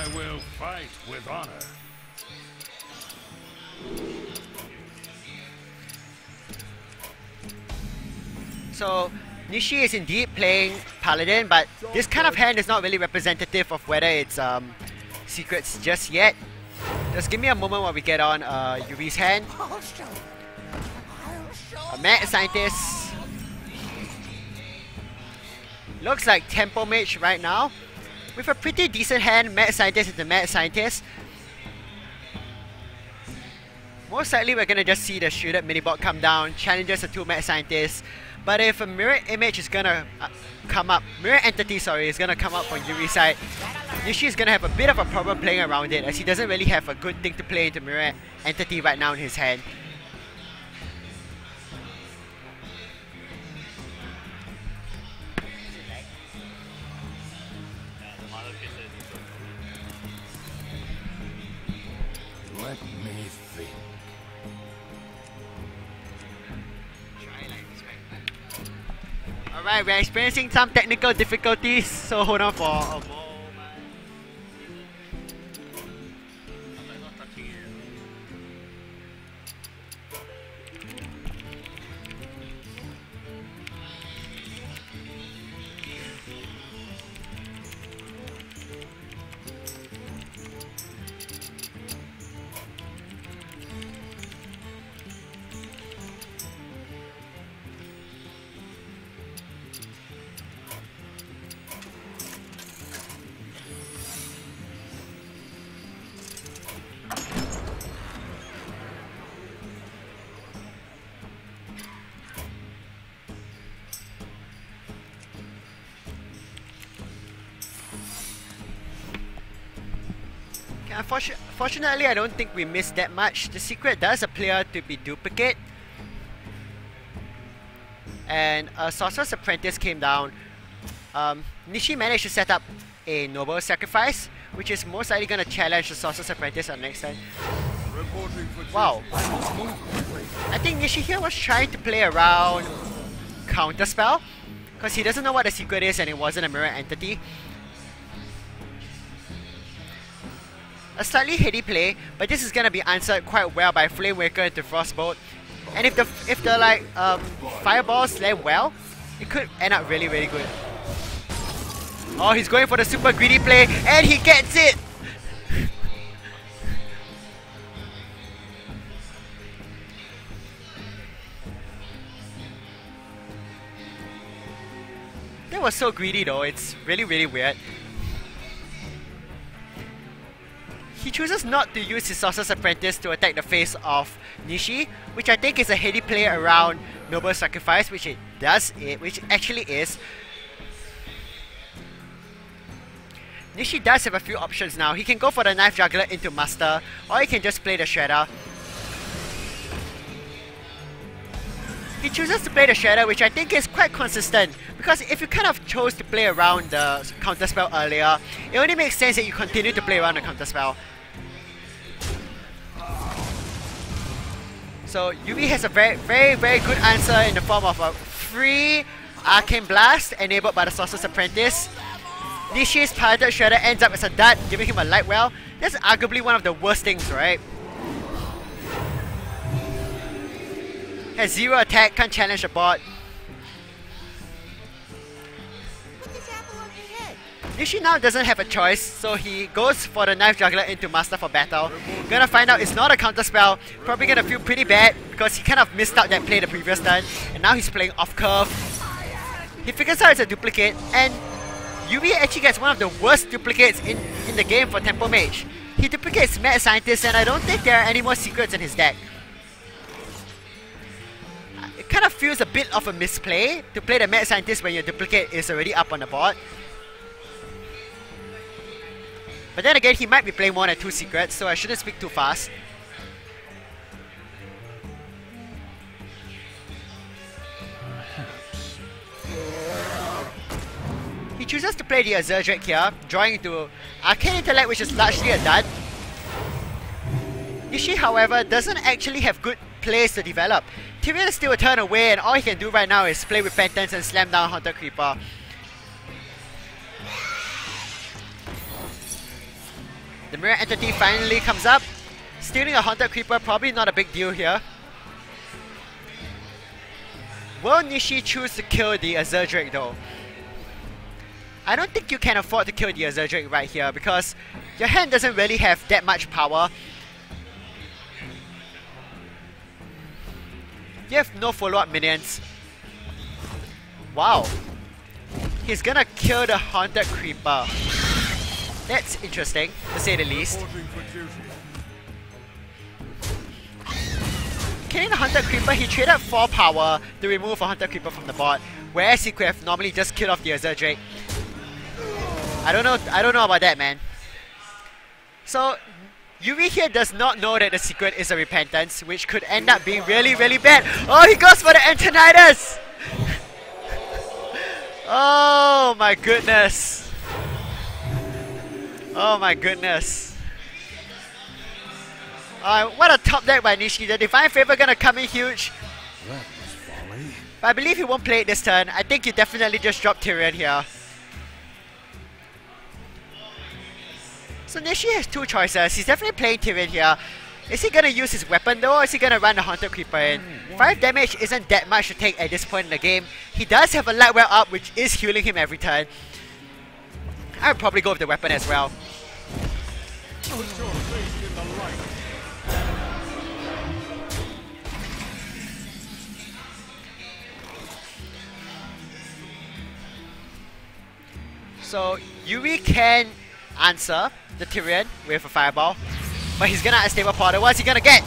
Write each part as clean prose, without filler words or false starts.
I will fight with honor. So Nishi is indeed playing Paladin, but this kind of hand is not really representative of whether it's secrets just yet. Just give me a moment while we get on Yuri's hand. A mad scientist. Looks like Tempo Mage right now. With a pretty decent hand, mad scientist is the mad scientist. Most likely we're gonna just see the shielded minibot come down, challenges the two mad scientists. But if a mirror image is gonna come up, mirror entity sorry, is gonna come up from Yuri's side, Nishi is gonna have a bit of a problem playing around it, as he doesn't really have a good thing to play into mirror entity right now in his hand. Let me think. Alright, we're experiencing some technical difficulties, so hold on for a moment. Fortunately, I don't think we missed that much. The secret does appear to be duplicate. And a Sorcerer's Apprentice came down. Nishi managed to set up a Noble Sacrifice, which is most likely going to challenge the Sorcerer's Apprentice on next turn. Wow. I think Nishi here was trying to play around Counterspell, because he doesn't know what the secret is and it wasn't a mirror entity. A slightly heady play, but this is gonna be answered quite well by Flamewaker into Frostbolt. And if the like fireballs land well, it could end up really good. Oh, he's going for the super greedy play, and he gets it! That was so greedy though, it's really weird. He chooses not to use his Sorcerer's Apprentice to attack the face of Nishi, which I think is a heady play around Noble Sacrifice, which actually is. Nishi does have a few options now. He can go for the Knife Juggler into Master, or he can just play the Shredder. He chooses to play the Shredder, which I think is quite consistent, because if you kind of chose to play around the Counterspell earlier, it only makes sense that you continue to play around the Counterspell. So Yumi has a very good answer in the form of a free Arcane Blast enabled by the Sorcerer's Apprentice. Nishi's Piloted Shredder ends up as a dud, giving him a light well. That's arguably one of the worst things, right? Has 0 attack, can't challenge the bot. Nishi now doesn't have a choice, so he goes for the Knife Juggler into Master for battle. Gonna find out it's not a counterspell, probably gonna feel pretty bad because he kind of missed out that play the previous turn, and now he's playing off curve. He figures out it's a duplicate, and Yumi actually gets one of the worst duplicates in the game for Tempo Mage. He duplicates Mad Scientist, and I don't think there are any more secrets in his deck. It kind of feels a bit of a misplay to play the Mad Scientist when your duplicate is already up on the board. But then again, he might be playing more than 2 secrets, so I shouldn't speak too fast. He chooses to play the Azure Drake here, drawing into Arcane Intellect, which is largely a dud. Nishi, however, doesn't actually have good plays to develop. Tyrion is still a turn away, and all he can do right now is play Repentance and slam down Haunted Creeper. The Mirror Entity finally comes up. Stealing a Haunted Creeper, probably not a big deal here. Will Nishi choose to kill the Azure Drake though? I don't think you can afford to kill the Azure Drake right here because your hand doesn't really have that much power. You have no follow-up minions. Wow. He's gonna kill the Haunted Creeper. That's interesting, to say the least. Killing the Haunted Creeper, he traded 4 power to remove a Haunted Creeper from the board, whereas he could have normally just killed off the Azure Drake. I don't know about that, man. So, Yuri here does not know that the secret is a Repentance, which could end up being really, really bad. Oh, he goes for the Antonidas! Oh my goodness. Oh my goodness. What a top deck by Nishi. The Divine Favor gonna come in huge. But I believe he won't play it this turn. I think he definitely just dropped Tyrion here. So Nishi has 2 choices. He's definitely playing Tyrion here. Is he gonna use his weapon though, or is he gonna run the Haunted Creeper in? 5 damage isn't that much to take at this point in the game. He does have a Lightwear up, which is healing him every turn. I would probably go with the weapon as well. So Yuri can answer the Tyrion with a Fireball, but he's gonna Unstable Portal. What's he gonna get?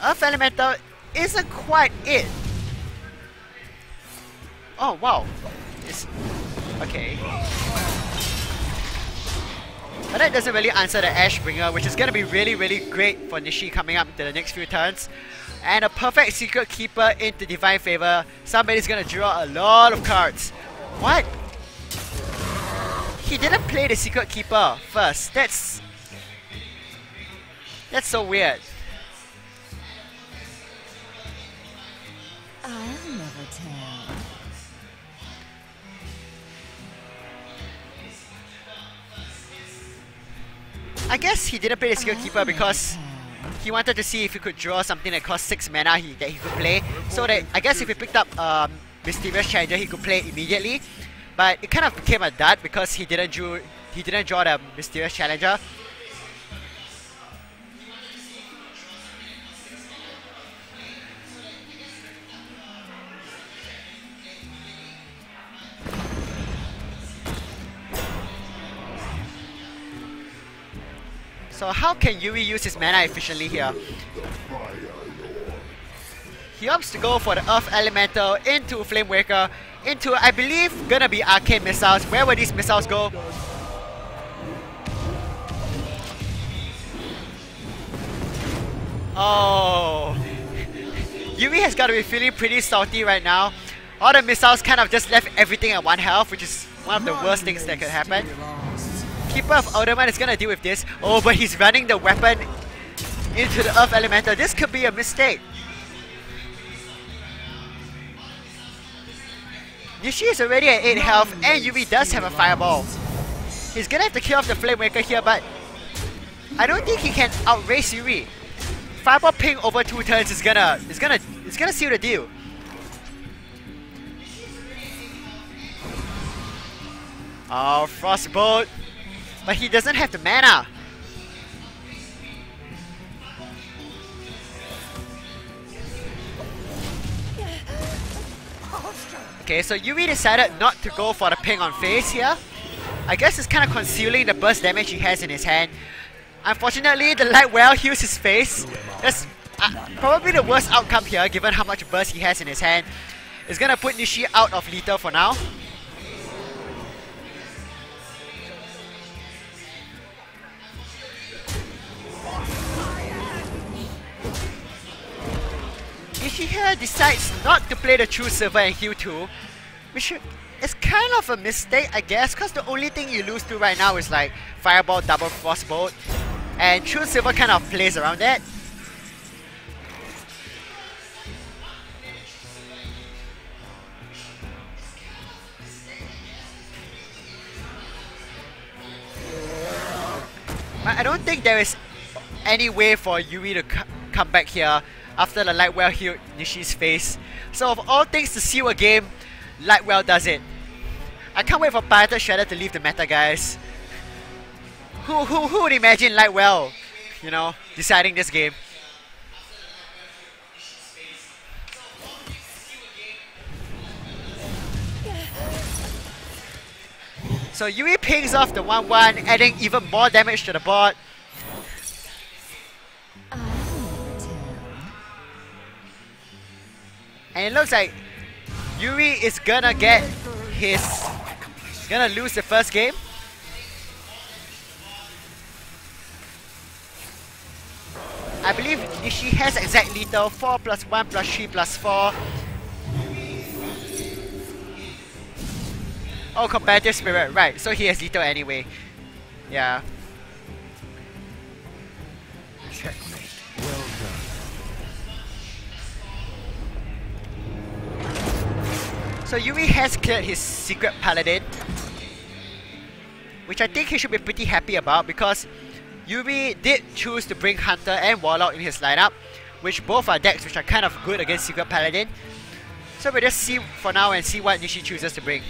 Earth Elemental isn't quite it. Oh wow. It's okay. But that doesn't really answer the Ashbringer, which is gonna be really, really great for Nishi coming up into the next few turns. And a perfect Secret Keeper into Divine Favor. Somebody's gonna draw a lot of cards. What? He didn't play the Secret Keeper first. That's so weird. I'll never tell. I guess he didn't play the Secret Keeper because he wanted to see if he could draw something that cost 6 mana that he could play. So that I guess if he picked up Mysterious Challenger, he could play it immediately. But it kind of became a dud because he didn't draw the Mysterious Challenger. So how can Yuri use his mana efficiently here? He opts to go for the Earth Elemental into Flamewaker, into, I believe, gonna be Arcane Missiles. Where will these missiles go? Oh. Yuri has got to be feeling pretty salty right now. All the missiles kind of just left everything at 1 health, which is one of the worst things that could happen. Keeper of Alderman is gonna deal with this. Oh, but he's running the weapon into the Earth Elemental. This could be a mistake. Nishi is already at 8 health and Yuri does have a Fireball. He's gonna have to kill off the Flamewaker here, but I don't think he can outrace Yuri. Fireball ping over 2 turns is gonna seal the deal. Oh, Frostbolt. But he doesn't have the mana. Okay, so Yuri decided not to go for the ping on face here. I guess it's kind of concealing the burst damage he has in his hand. Unfortunately, the light well heals his face. That's probably the worst outcome here, given how much burst he has in his hand. It's gonna put Nishi out of lethal for now. Nishi here decides not to play the True Silver and heal 2, which is kind of a mistake, I guess, because the only thing you lose to right now is like Fireball, double Frostbolt, and True Silver kind of plays around that. I don't think there is any way for Yuri to come back here after the Lightwell healed Nishi's face. So of all things to seal a game, Lightwell does it. I can't wait for Pirated Shredder to leave the meta, guys. Who would imagine Lightwell, you know, deciding this game? So Yui pings off the 1-1, adding even more damage to the board. And it looks like Yuri is gonna lose the first game. I believe Nishi has exact lethal, 4 plus 1 plus 3 plus 4. Oh, competitive spirit, right, so he has lethal anyway. Yeah. Checkmate. Well done. So Yuri has cleared his secret paladin, which I think he should be pretty happy about because Yuri did choose to bring Hunter and Warlock in his lineup, which both are decks which are kind of good against secret paladin. So we'll just see for now and see what Nishi chooses to bring.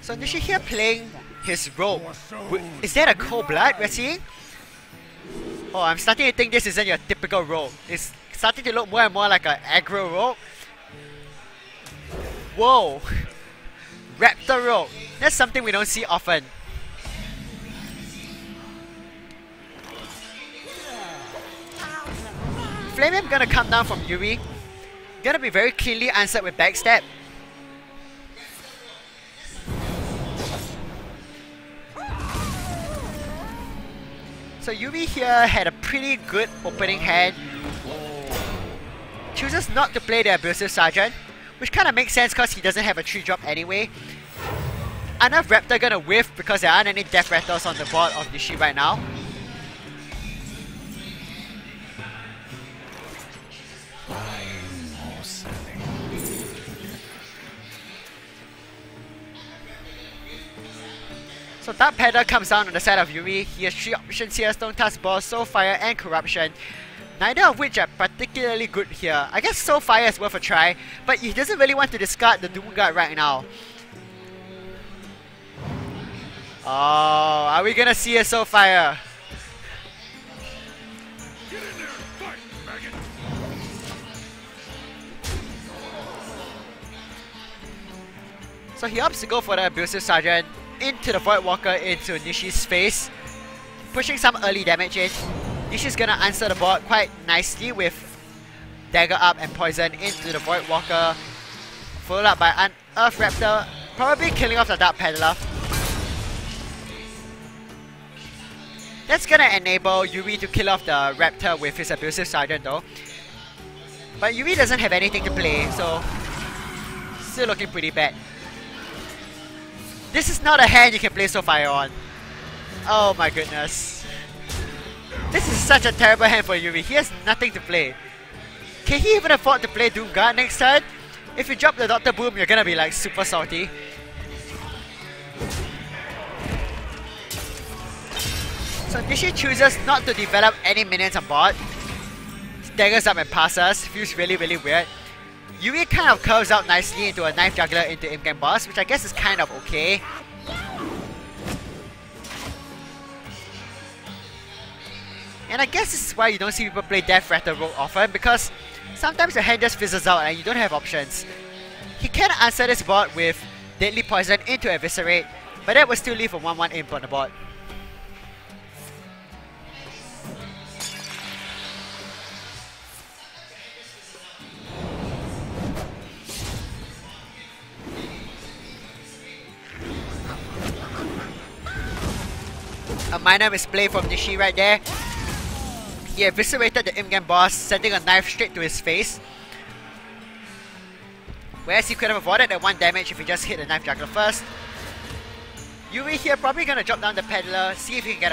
So Nishi here playing his rogue. Is that a cold blood we're seeing? Oh, I'm starting to think this isn't your typical rogue. It's starting to look more and more like an aggro rogue. Whoa! Raptor rogue. That's something we don't see often. Flame Imp gonna come down from Yuri. Gonna be very cleanly answered with backstab. So Yuri here had a pretty good opening hand. Chooses not to play the Abusive Sergeant, which kind of makes sense because he doesn't have a 3-drop anyway. Enough Raptor gonna whiff because there aren't any Death Rattles on the board of Nishi right now. So Dark Panther comes down on the side of Yuri. He has 3 options here: Stone Tusk Ball, Soul Fire, and Corruption. Neither of which are particularly good here. I guess Soul Fire is worth a try, but he doesn't really want to discard the Doom Guard right now. Oh, are we gonna see a Soul Fire? Get in there, fight, maggot. So he opts to go for the Abusive Sergeant into the Voidwalker into Nishi's face, pushing some early damage in. Nishi's gonna answer the board quite nicely with Dagger Up and Poison into the Voidwalker, followed up by Unearth Raptor, probably killing off the Dark Peddler. That's gonna enable Yuri to kill off the Raptor with his Abusive Sergeant though. But Yuri doesn't have anything to play, so still looking pretty bad. This is not a hand you can play Soul Fire on. Oh my goodness. This is such a terrible hand for Yuri. He has nothing to play. Can he even afford to play Doom Guard next turn? If you drop the Dr. Boom, you're gonna be like super salty. So Nishi chooses not to develop any minions on board. Daggers up and passes. Feels really weird. Yuri kind of curves out nicely into a Knife Juggler into Imp Boss, which I guess is kind of okay. And I guess this is why you don't see people play Death Rattle Rogue often, because sometimes your hand just fizzles out and you don't have options. He can answer this board with Deadly Poison into Eviscerate, but that will still leave a 1-1 Imp on the board. A minor misplay from Nishi right there. He eviscerated the Imp boss, sending a knife straight to his face. Whereas he could have avoided that 1 damage if he just hit the Knife Juggler first. Yuri here probably gonna drop down the Peddler, see if he can get a